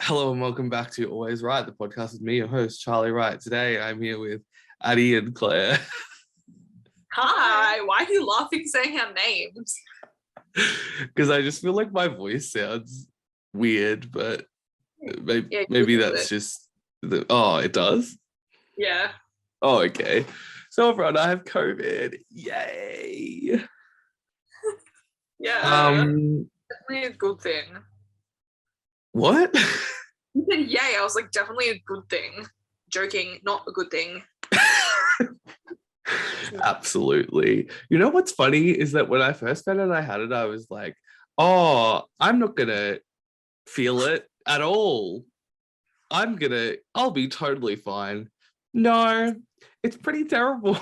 Hello and welcome back to Always Right, the podcast with me, your host, Charlie Wright. Today I'm here with Addie and Claire. Hi, why are you laughing saying our names? Because I just feel like my voice sounds weird, but maybe that's just it does? Yeah. Oh, okay. So everyone, I have COVID. Yay. Yeah. Definitely a good thing. What? You said yay, I was like, definitely a good thing. Joking, not a good thing. Absolutely. You know what's funny is that when I first found out I had it, I was like, oh, I'm not gonna feel it at all. I'll be totally fine. No, it's pretty terrible.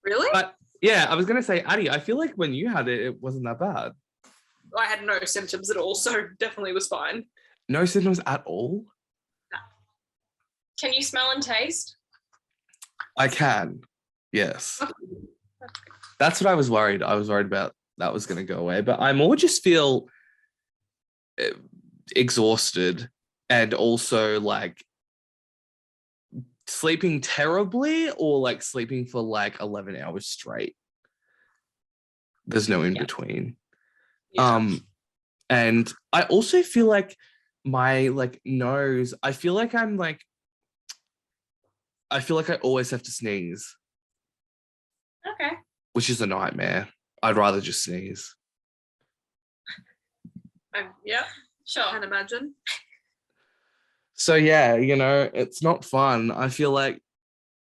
Really? But yeah, I was gonna say, Addie, I feel like when you had it, it wasn't that bad. I had no symptoms at all, so definitely was fine. No symptoms at all? No. Can you smell and taste? I can. Yes. That's what I was worried. I was worried about that was gonna go away, but I more just feel exhausted and also like sleeping terribly or like sleeping for like 11 hours straight. There's no in between. Yeah. And I also feel like my like nose, I feel like I always have to sneeze. Okay. Which is a nightmare. I'd rather just sneeze. Yeah, sure. I can imagine. So yeah, it's not fun. I feel like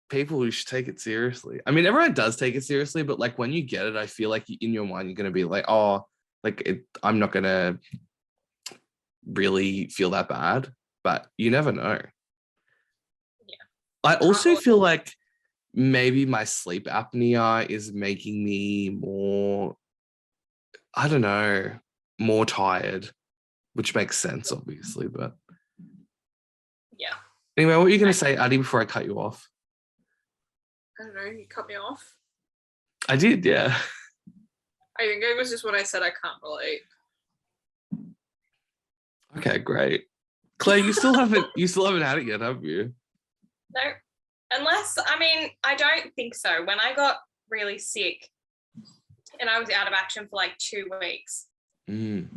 people should take it seriously. I mean, everyone does take it seriously, but like when you get it, I feel like in your mind, you're going to be like, oh, I'm not going to really feel that bad, but you never know. Yeah. I also feel like maybe my sleep apnea is making me more, I don't know, more tired, which makes sense, obviously, but. Yeah. Anyway, what were you going to say, Addie, before I cut you off? I don't know, you cut me off. I did, yeah. I think it was just when I said I can't relate. Okay, great. Claire, you still haven't had it yet, have you? No, I don't think so. When I got really sick and I was out of action for like 2 weeks, no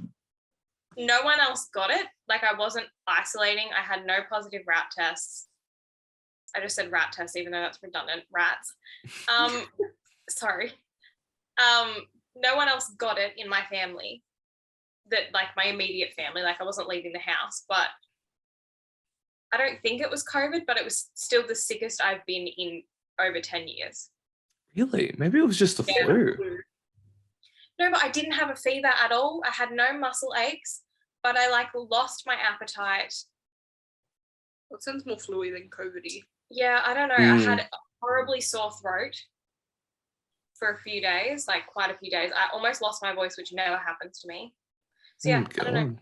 one else got it. Like I wasn't isolating. I had no positive rat tests. I just said rat tests, even though that's redundant. Rats. Sorry. No one else got it in my family. That like my immediate family. Like I wasn't leaving the house, but I don't think it was COVID, but it was still the sickest I've been in over 10 years. Really? Maybe it was just the flu. No, but I didn't have a fever at all. I had no muscle aches, but I like lost my appetite. Well, it sounds more flu-y than COVID-y. Yeah, I don't know. I had a horribly sore throat for a few days, like quite a few days. I almost lost my voice, which never happens to me. So yeah, I don't know.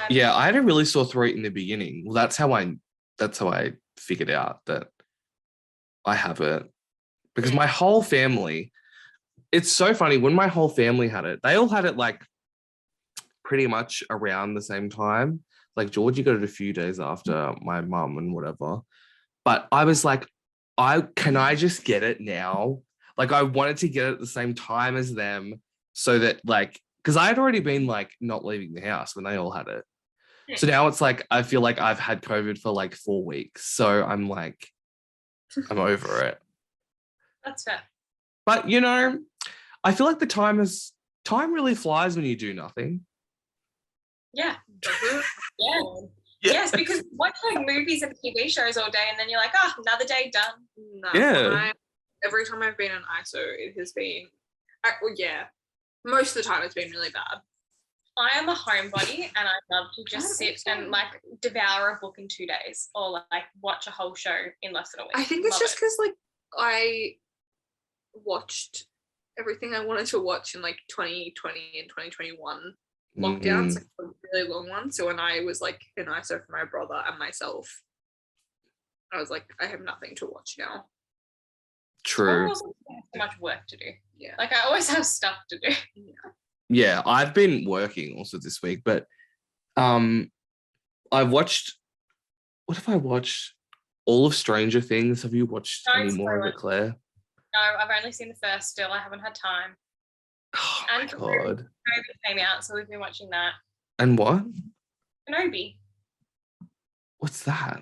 Yeah, I had a really sore throat in the beginning. Well, that's how I figured out that I have it. Because my whole family, it's so funny, when my whole family had it, they all had it like pretty much around the same time. Like Georgie got it a few days after my mum and whatever. But I was like, can I just get it now? Like I wanted to get it at the same time as them so that like, because I had already been like not leaving the house when they all had it. So now it's like, I feel like I've had COVID for like 4 weeks. So I'm like, I'm over it. That's fair. But I feel like the time really flies when you do nothing. Yeah. Yeah. Yes, because you watch like movies and TV shows all day and then you're like, oh, another day done. No, yeah. Every time I've been in ISO, it has been, most of the time it's been really bad. I am a homebody and I love to just sit and like devour a book in 2 days or like watch a whole show in less than a week. I think it's just because like I watched everything I wanted to watch in like 2020 and 2021 lockdowns, like a really long one. So when I was like in ISO for my brother and myself, I was like, I have nothing to watch now. True. I also have so much work to do. Yeah. Like I always have stuff to do. Yeah, I've been working also this week, but I've watched. What have I watched? All of Stranger Things. Have you watched No, any it's more of it, Claire? No, I've only seen the first still. I haven't had time. Oh And my god! Kenobi came out, so we've been watching that. And what? Kenobi. What's that?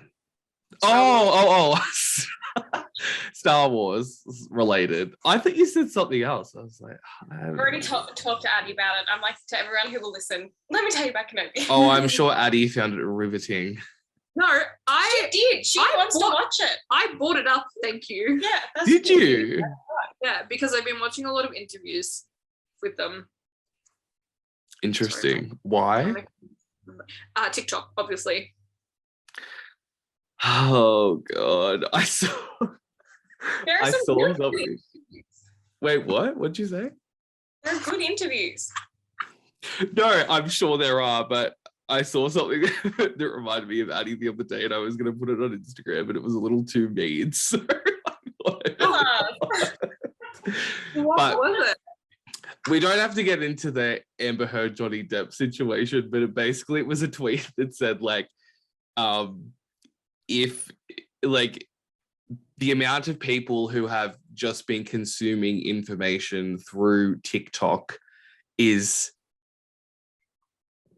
Star Wars. Oh. Star Wars related. I thought you said something else. I was like, I've already talked to Abby about it. I'm like, to everyone who will listen, let me tell you about Kenobi. oh, I'm sure Addie found it riveting. No, She did. She wants to watch it. I bought it up, thank you. Yeah. That's Did you? Yeah, because I've been watching a lot of interviews with them. Interesting. Why? TikTok, obviously. Oh god, I saw. There are I some saw really good something. interviews. Wait, what? What'd you say? There are good interviews. No, I'm sure there are, but I saw something that reminded me of Addie the other day, and I was going to put it on Instagram, but it was a little too mean. So What But was it? we don't have to get into the Amber Heard Johnny Depp situation, but it was a tweet that said like, if like the amount of people who have just been consuming information through TikTok is,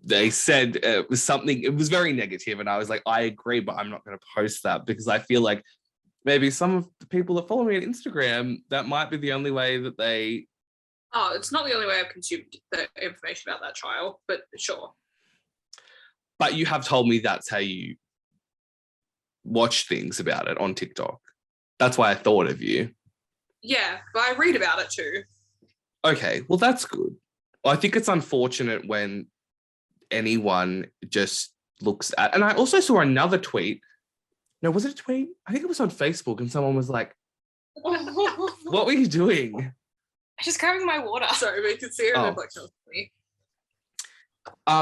they said it was something, it was very negative, and I was like, I agree, but I'm not going to post that because I feel like maybe some of the people that follow me on Instagram, that might be the only way that they. Oh, it's not the only way I've consumed the information about that trial, but sure. But you have told me that's how you watch things about it on TikTok. That's why I thought of you. Yeah, but I read about it too. Okay, well, that's good. I think it's unfortunate when anyone just looks at, and I also saw another tweet. No, was it a tweet? I think it was on Facebook, and someone was like, what were you doing? Just grabbing my water. Sorry, we could see her Oh. reflection of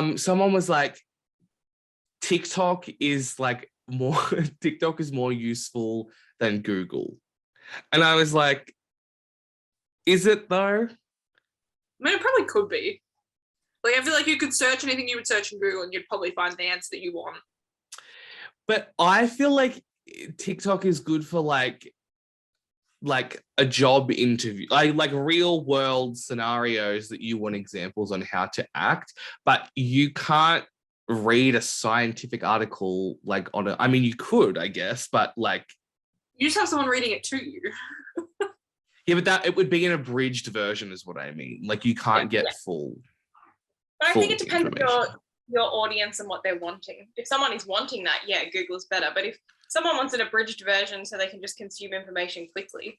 me. Someone was like, TikTok is more useful than Google. And I was like, is it though? I mean, it probably could be. Like, I feel like you could search anything you would search in Google and you'd probably find the answer that you want. But I feel like TikTok is good for like a job interview, like real world scenarios that you want examples on how to act, but you can't read a scientific article like on it. I mean, you could, I guess, but like You just have someone reading it to you. yeah, but that it would be an abridged version, is what I mean. Like you can't get full. But I think it full depends on information. your audience and what they're wanting. If someone is wanting that, yeah, Google's better. But if someone wants an abridged version so they can just consume information quickly,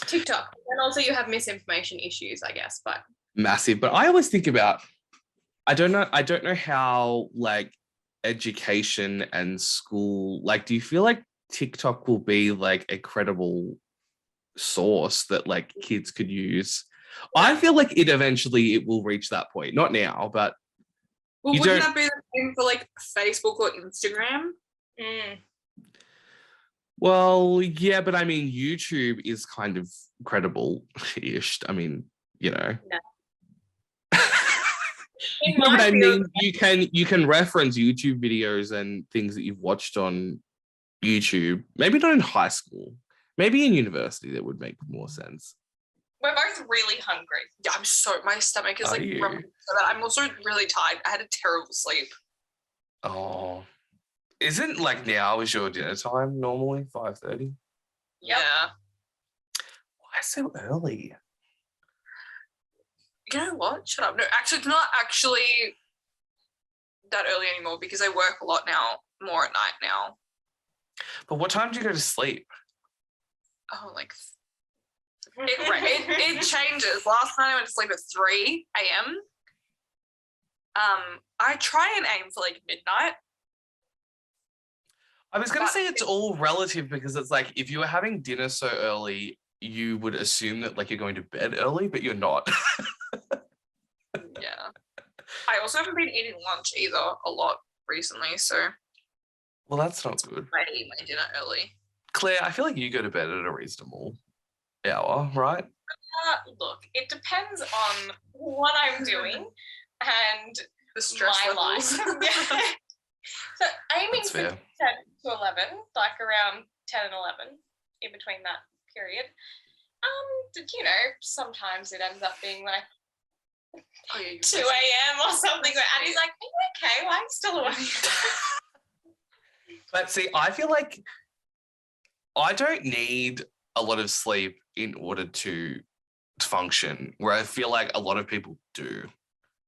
TikTok. And also you have misinformation issues, I guess, but Massive. But I always think about, I don't know how like education and school, like, do you feel like TikTok will be like a credible source that like kids could use? I feel like it will reach that point. Not now, but Well, You wouldn't don't- that be the same for like Facebook or Instagram? well, yeah, but I mean, YouTube is kind of credible-ish. I mean, you know. in No, but my I field, mean, you can reference YouTube videos and things that you've watched on YouTube. Maybe not in high school. Maybe in university that would make more sense. we're both really hungry. Yeah, my stomach is Are like you? rumbling so bad. I'm also really tired. I had a terrible sleep. Oh, isn't like now is your dinner time normally 5:30? Yep. Yeah. Why so early? You know what? Shut up. No, actually, it's not actually that early anymore because I work a lot now, more at night now. But what time do you go to sleep? Oh, like it changes. Last night I went to sleep at 3 a.m. I try and aim for like midnight. I was going to But say it's all relative because it's like if you were having dinner so early, you would assume that like you're going to bed early, but you're not. Yeah. I also haven't been eating lunch either a lot recently, so Well, that's not good. I eat my dinner early. Claire, I feel like you go to bed at a reasonable hour, right? Look, it depends on what I'm doing and The stress my levels. life. Yeah. So aiming That's for fair. 10 to 11, like around 10 and 11, in between that period. Sometimes it ends up being like 2 a.m. or something. Where Addie's like, "Are you okay? Why are you still awake?" But see, I feel like I don't need a lot of sleep in order to function, where I feel like a lot of people do.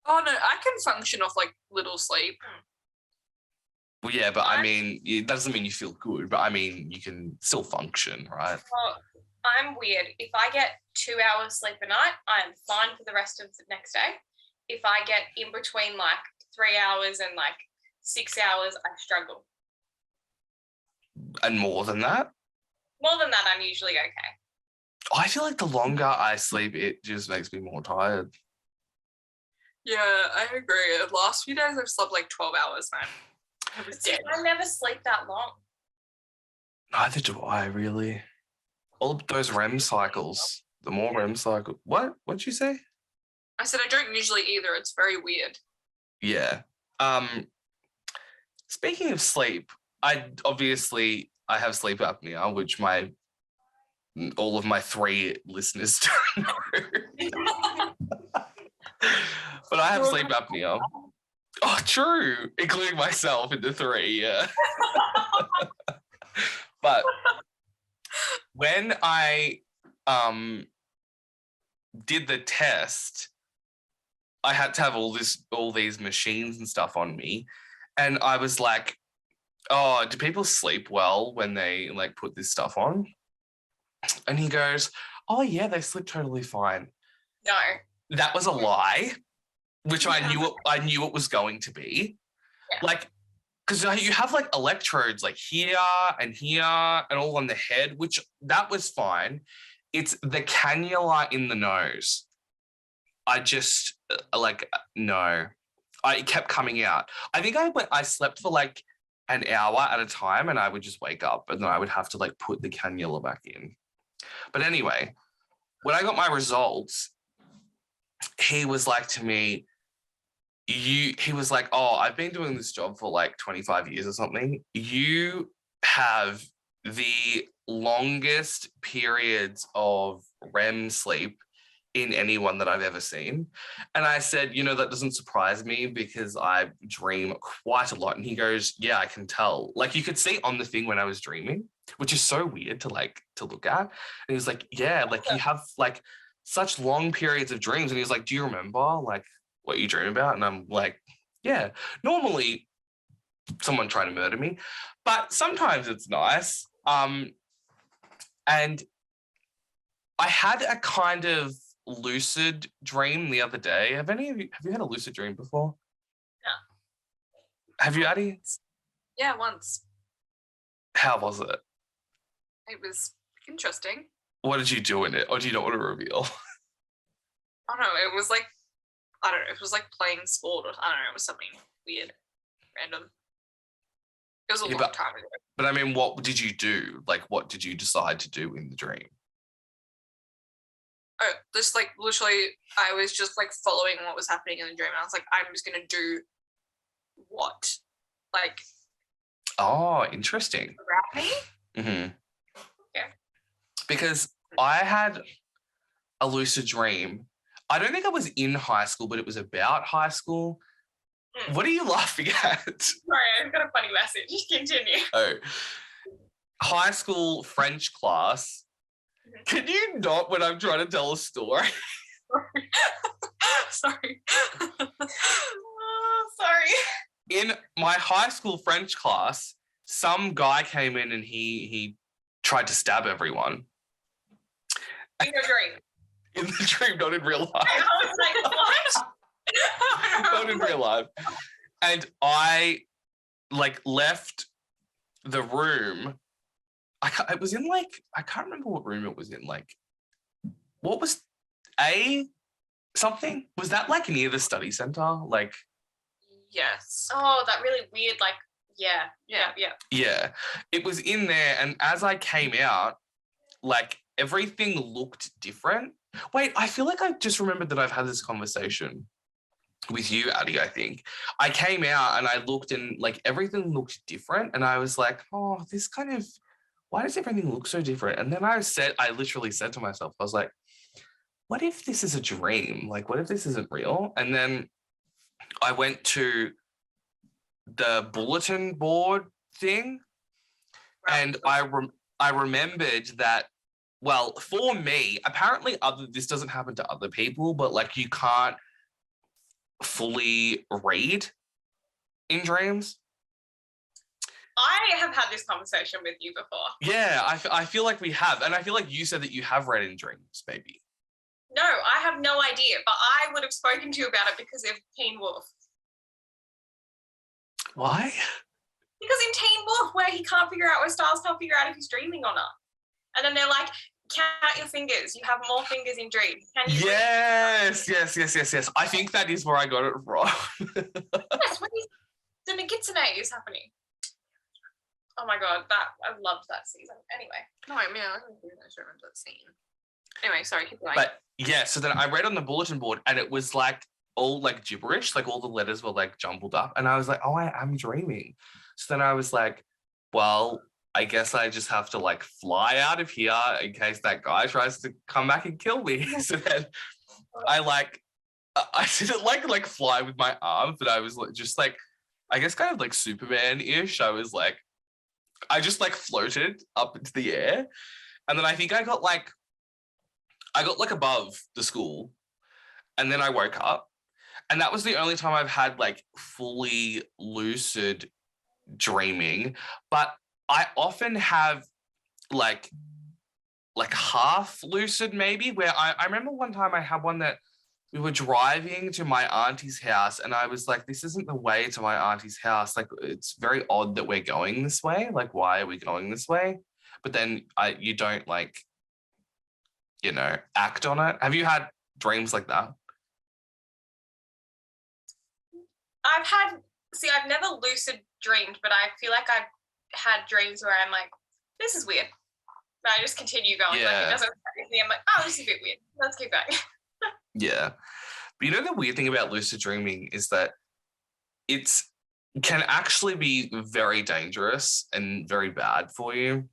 Oh no, I can function off like little sleep. Well, yeah, but I mean, it doesn't mean you feel good, but I mean, you can still function, right? Well, I'm weird. If I get 2 hours sleep a night, I am fine for the rest of the next day. If I get in between like 3 hours and like 6 hours, I struggle. And more than that? More than that, I'm usually okay. I feel like the longer I sleep, it just makes me more tired. Yeah, I agree. The last few days I've slept like 12 hours, man. I was dead. I never sleep that long. Neither do I, really. All of those REM cycles, the more REM cycle. What'd you say? I said I don't usually either. It's very weird. Yeah. Speaking of sleep, I have sleep apnea, which all of my 3 listeners don't know. But I have sleep apnea. Oh, true. Including myself in the 3, yeah. But when I did the test, I had to have all these machines and stuff on me. And I was like, oh, do people sleep well when they like put this stuff on? And he goes, oh yeah, they sleep totally fine. No. That was a lie, which I knew it was going to be. Yeah. Like, because you have like electrodes like here and all on the head, which that was fine. It's the cannula in the nose. I just no. It kept coming out. I think I slept for like an hour at a time, and I would just wake up, and then I would have to like put the cannula back in. But anyway, when I got my results, he was like to me, he was like, oh, I've been doing this job for like 25 years or something. You have the longest periods of REM sleep in anyone that I've ever seen. And I said, that doesn't surprise me because I dream quite a lot. And he goes, yeah, I can tell. Like you could see on the thing when I was dreaming, which is so weird to look at. And he was like, yeah, like you have like such long periods of dreams. And he was like, do you remember like what you dream about? And I'm like, yeah, normally someone trying to murder me, but sometimes it's nice. And I had a kind of lucid dream the other day. Have you had a lucid dream before? No. Have you, Addie? Yeah, once. How was it? It was interesting. What did you do in it? Or do you not want to reveal? I don't know. It was like, I don't know. It was like playing sport or I don't know. It was something weird, random. It was a long time ago. But I mean, what did you do? Like, what did you decide to do in the dream? Oh, just like literally, I was just like following what was happening in the dream. And I was like, I'm just going to do what? Like. Oh, interesting. Around me? Mm-hmm. Yeah. Because I had a lucid dream. I don't think I was in high school, but it was about high school. What are you laughing at? Sorry, I've got a funny message. Continue. Oh, high school French class. Can you not when I'm trying to tell a story? Sorry. Sorry. In my high school French class, some guy came in and he tried to stab everyone. In your dream? In the dream, not in real life. I was like, what? Not in real life. And I left the room. It was in I can't remember what room it was in. What was something? Was that near the study center? Yes. Oh, that really weird, yeah. Yeah. It was in there. And as I came out, everything looked different. Wait, I feel like I just remembered that I've had this conversation. with you, Addie, I think. I came out and I looked and like everything looked different. And I was like, oh, this kind of, why does everything look so different? And then I literally said to myself, I was like, what if this is a dream? Like, what if this isn't real? And then I went to the bulletin board thing. And I remembered that, well, for me, apparently this doesn't happen to other people, but like you can't fully read in dreams. I have had this conversation with you before. Yeah, I feel like we have. And I feel like you said that you have read in dreams, maybe. No, I have no idea, but I would have spoken to you about it because of Teen Wolf. Why? Because in Teen Wolf, where Styles can't figure out if he's dreaming or not. And then they're like, count your fingers. You have more fingers in dreams. Can you Yes. I think that is where I got it wrong. Yes, when the Nagitsune is happening. Oh my God, I loved that season. Anyway. No, I mean, I don't remember that scene. Anyway, sorry, keep going. But yeah, so then I read on the bulletin board and it was like all like gibberish, like all the letters were like jumbled up. And I was like, oh, I am dreaming. So then I was like, well, I guess I just have to like fly out of here in case that guy tries to come back and kill me. So then I didn't like fly with my arms, but I was just like, I guess kind of like Superman-ish. I just like floated up into the air. And then I think I got like above the school and then I woke up. And that was the only time I've had like fully lucid dreaming, but I often have like half lucid maybe, where I remember one time I had one that we were driving to my auntie's house and I was like, this isn't the way to my auntie's house. Like, it's very odd that we're going this way. Like, why are we going this way? But then you don't like, you know, act on it. Have you had dreams like that? I've never lucid dreamed, but I feel like I've had dreams where I'm like, this is weird. But I just continue going. Yeah. Like, it doesn't affect me. I'm like, oh, this is a bit weird. Let's keep going. Yeah. But you know, the weird thing about lucid dreaming is that it can actually be very dangerous and very bad for you.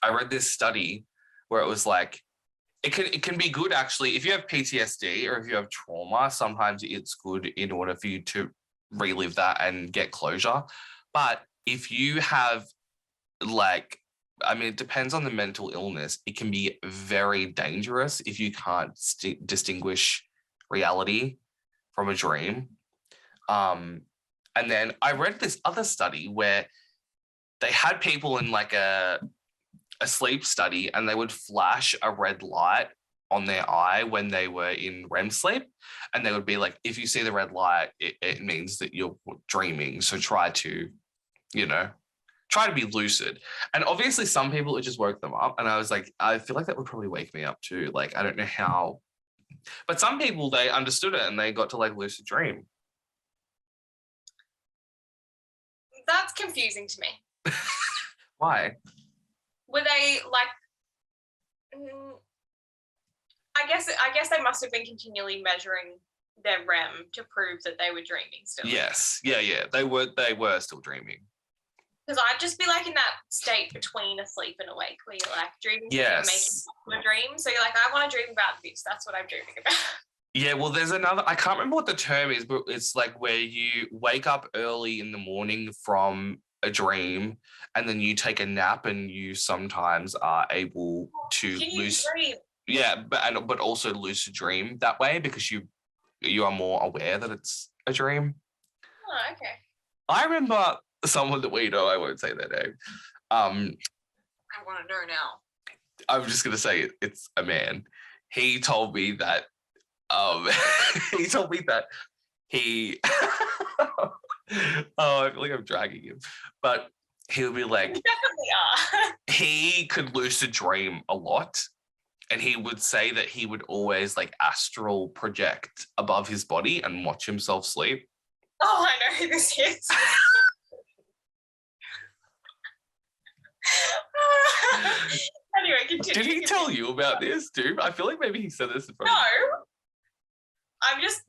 I read this study where it was like, it can be good actually. If you have PTSD or if you have trauma, sometimes it's good in order for you to relive that and get closure. But if you have it depends on the mental illness. It can be very dangerous if you can't distinguish reality from a dream. And then I read this other study where they had people in like a sleep study and they would flash a red light on their eye when they were in REM sleep. And they would be like, if you see the red light, it means that you're dreaming. So try to be lucid. And obviously some people, it just woke them up. And I was like, I feel like that would probably wake me up too. Like, I don't know how, but some people, they understood it and they got to like lucid dream. That's confusing to me. Why? Were they like, I guess they must have been continually measuring their REM to prove that they were dreaming still. Yes. Yeah. They were still dreaming. Because I'd just be like in that state between asleep and awake where you're like dreaming, yes, making a dream. So you're like, I want to dream about this. That's what I'm dreaming about. Yeah, well, there's another, I can't remember what the term is, but it's like where you wake up early in the morning from a dream and then you take a nap and you sometimes are able to dream? Yeah, but also lucid dream that way because you are more aware that it's a dream. Oh, okay. I remember someone that we know, I won't say their name. I want to know now. I'm just going to say it's a man. He told me that he told me that he oh, I feel like I'm dragging him, but he'll be like, you definitely are. He could lucid dream a lot, and he would say that he would always like astral project above his body and watch himself sleep. Oh, I know who this is. Anyway, continue. Did he tell you about this, dude? I feel like maybe he said this in front No. of you. I'm just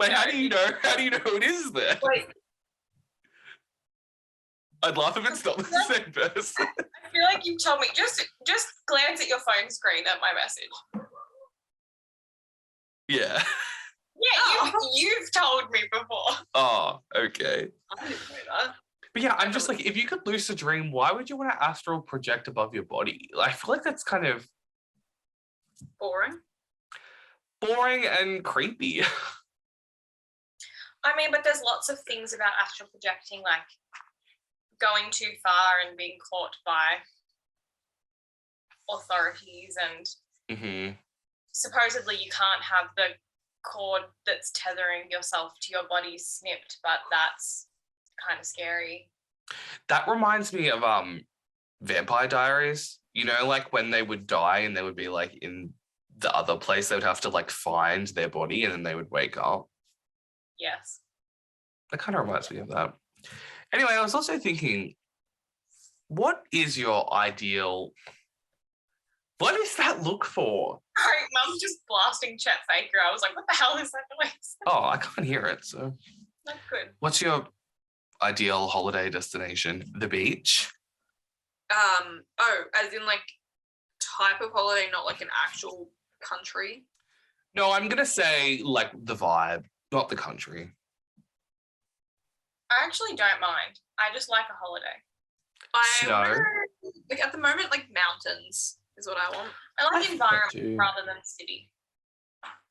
Wait, how do you know? How do you know who it is then? Wait, I'd laugh if it's not the same person. I feel like you've told me. Just glance at your phone screen at my message. Yeah. Yeah, you've told me before. Oh, okay. I didn't know that. But yeah, I'm just like, if you could lucid dream, why would you want to astral project above your body? Like, I feel like that's kind of Boring. and creepy. I mean, but there's lots of things about astral projecting, like going too far and being caught by authorities, and supposedly you can't have the cord that's tethering yourself to your body snipped, but that's kind of scary. That reminds me of Vampire Diaries. You know, like when they would die and they would be like in the other place, they would have to like find their body and then they would wake up. Yes. That kind of reminds me of that. Anyway, I was also thinking, what is your ideal? What does that look for? Sorry, Mum's just blasting Chet Faker. I was like, what the hell is that noise? Oh, I can't hear it. So, Not good. what's your ideal holiday destination? The beach? Oh, as in like type of holiday, not like an actual country. No, I'm gonna say like the vibe, not the country. I actually don't mind. I just like a holiday. Snow. Like at the moment, like mountains is what I want. I like I environment do. rather than city.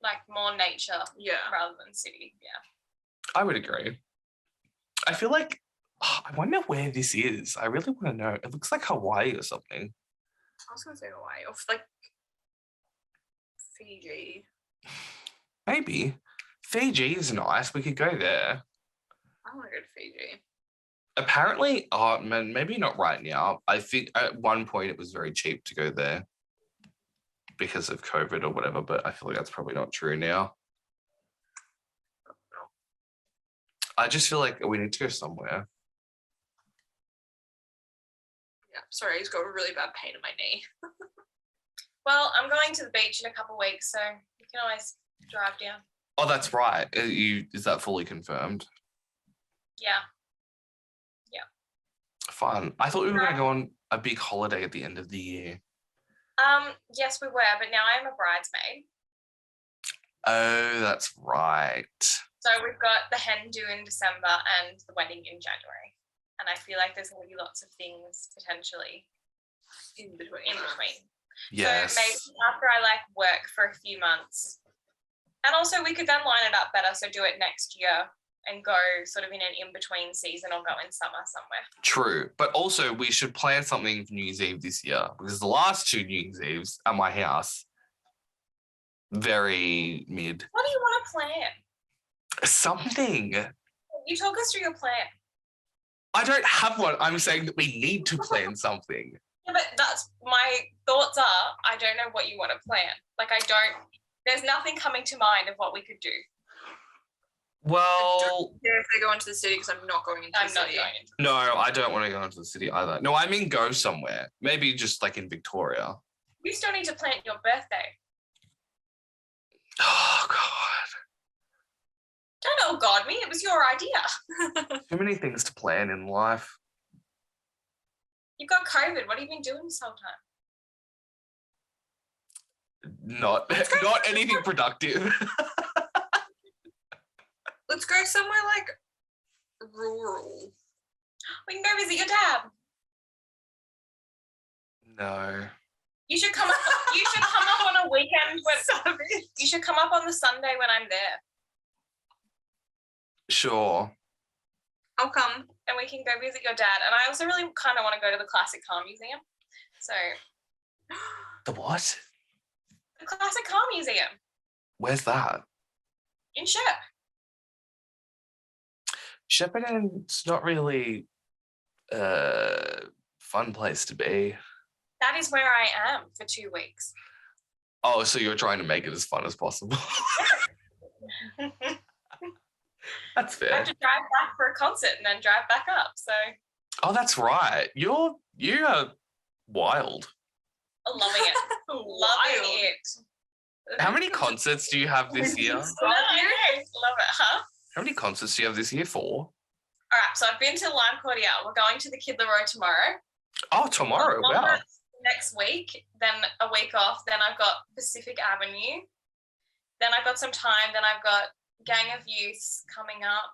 Like more nature Yeah. rather than city. Yeah. I would agree. I feel like I wonder where this is. I really want to know. It looks like Hawaii or something. I was gonna say Hawaii or like Fiji. Maybe. Fiji is nice. We could go there. I want to go to Fiji. Apparently, man, maybe not right now. I think at one point it was very cheap to go there because of COVID or whatever, but I feel like that's probably not true now. I just feel like we need to go somewhere. Yeah, sorry, I just got a really bad pain in my knee. Well, I'm going to the beach in a couple of weeks, so you can always drive down. Oh, that's right. Is that fully confirmed? Yeah. Fun. I thought we were going to go on a big holiday at the end of the year. Yes, we were, but now I'm a bridesmaid. Oh, that's right. So we've got the hen due in December and the wedding in January. And I feel like there's going to be lots of things potentially In between. Yes. So maybe after I like work for a few months. And also we could then line it up better. So do it next year and go sort of in an in-between season or go in summer somewhere. True. But also we should plan something for New Year's Eve this year because the last 2 New Year's Eves at my house, very mid. What do you want to plan? Something. You talk us through your plan. I don't have one. I'm saying that we need to plan something. Yeah, but that's my thoughts are, I don't know what you want to plan. Like there's nothing coming to mind of what we could do. Well, Yeah, if they go into the city, because I'm not going into the city. no, I don't want to go into the city either. No, I mean go somewhere. Maybe just like in Victoria. You still need to plan your birthday. Oh, God. Don't oh God me, it was your idea. Too many things to plan in life. You've got COVID. What have you been doing this whole time? Not anything productive. Let's go somewhere like rural. We can go visit your dad. No. You should come up. You should come up on a weekend when. You should come up on the Sunday when I'm there, Sure. I'll come. and we can go visit your dad. And I also really kind of want to go to the Classic Car Museum. So The what? the Classic Car Museum Where's that? in Shep. Shepparton's not really a fun place to be. That is where I am for 2 weeks. Oh, so you're trying to make it as fun as possible. That's I fair. have to drive back for a concert and then drive back up. So Oh, that's right. You are wild. I'm loving it. Loving it. How many concerts do you have this year? No, I know. Love it, huh? How many concerts do you have this year for? All right, so I've been to Lime Cordiale. We're going to the Kid Leroy tomorrow. Oh, tomorrow. Wow. Next week, then a week off. Then I've got Pacific Avenue. Then I've got some time. Then I've got Gang of Youths coming up.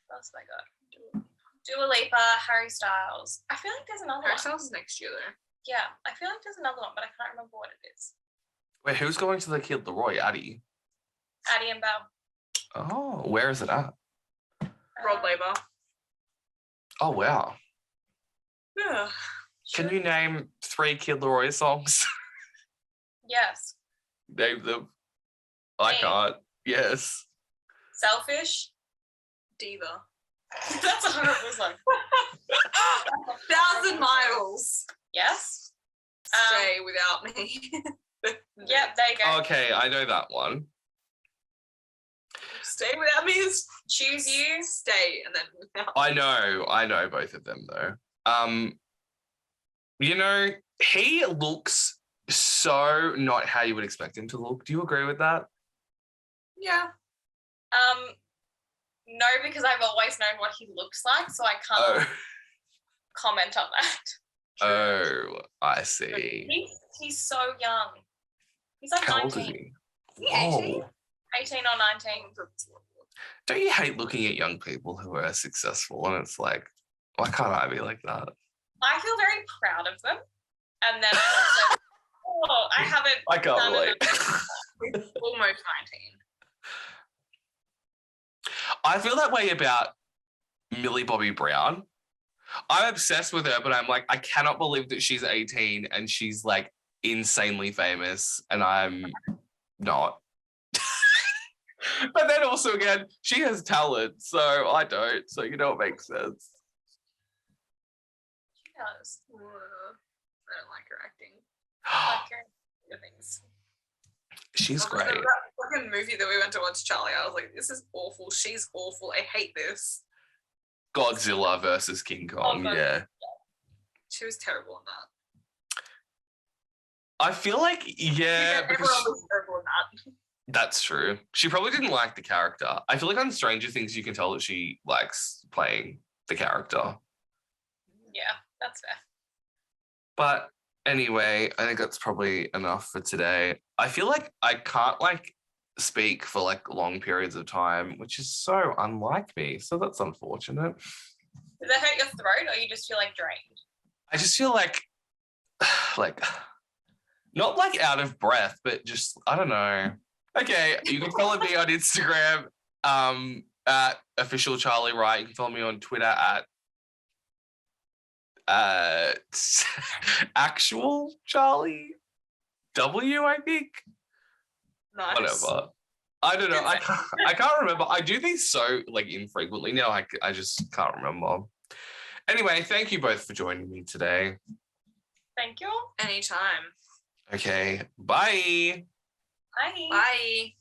What else have I got? Dua Lipa, Harry Styles. I feel like there's another Harry one. Styles is next year though. Yeah, I feel like there's another one, but I can't remember what it is. Wait, who's going to the Kid Leroy? Addie. Addie and Belle. Oh, where is it at? Rod Laver. Oh, wow. Yeah. Can you name 3 Kid Leroy songs? Yes. Name them. I Me. can't. Yes. Selfish. Diva. That's a horrible song. 1,000 miles. Yes. Stay without me. Yep, there you go. Okay, I know that one. Stay without me is Choose You. stay and then without. I know both of them though. You know, he looks so not how you would expect him to look. Do you agree with that? Yeah. No, because I've always known what he looks like, so I can't comment on that. Oh, I see. He's so young. He's like How old is 19. he? Yeah, Oh, 18? 18 or 19. don't you hate looking at young people who are successful? And it's like, why can't I be like that? I feel very proud of them. And then I also, I haven't. I can't done relate. Almost 19. I feel that way about Millie Bobby Brown. I'm obsessed with her, but I'm like, I cannot believe that she's 18 and she's like insanely famous, and I'm not. But then also again, she has talent, so I don't. So you know, it makes sense. She does. I don't like her acting. Like her things. She's great. That fucking movie that we went to watch, Charlie, I was like, this is awful. She's awful. I hate this. Godzilla versus King Kong. Yeah. She was terrible in that. I feel like, yeah, Everyone because was terrible in that. that's true. She probably didn't like the character. I feel like on Stranger Things, you can tell that she likes playing the character. Yeah, that's fair. But anyway, I think that's probably enough for today. I feel like I can't like speak for like long periods of time, which is so unlike me. So that's unfortunate. Does that hurt your throat, or you just feel like drained? I just feel like not like out of breath, but just, I don't know. Okay, you can follow me on Instagram at official Charlie Wright. You can follow me on Twitter at actual Charlie W, I think. Nice. Whatever. I don't know. I can't remember. I do these so like infrequently now. I just can't remember. Anyway, thank you both for joining me today. Thank you. Anytime. Okay, bye. Bye. Bye.